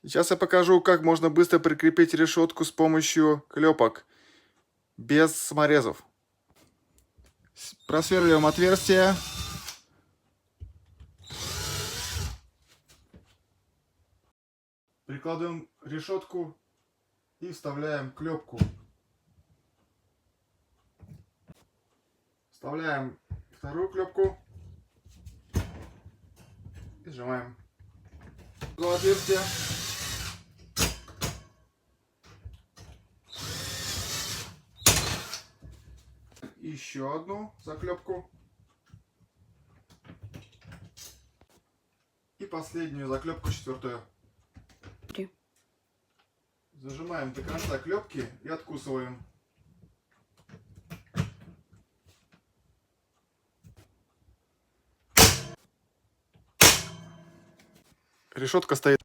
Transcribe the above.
Сейчас я покажу, как можно быстро прикрепить решетку с помощью клепок, без саморезов. Просверливаем отверстие. Прикладываем решетку и вставляем клепку. Вставляем вторую клепку и сжимаем. Отверстие. Еще одну заклепку. И последнюю заклепку, четвертую. Зажимаем до конца клепки и откусываем. Решетка стоит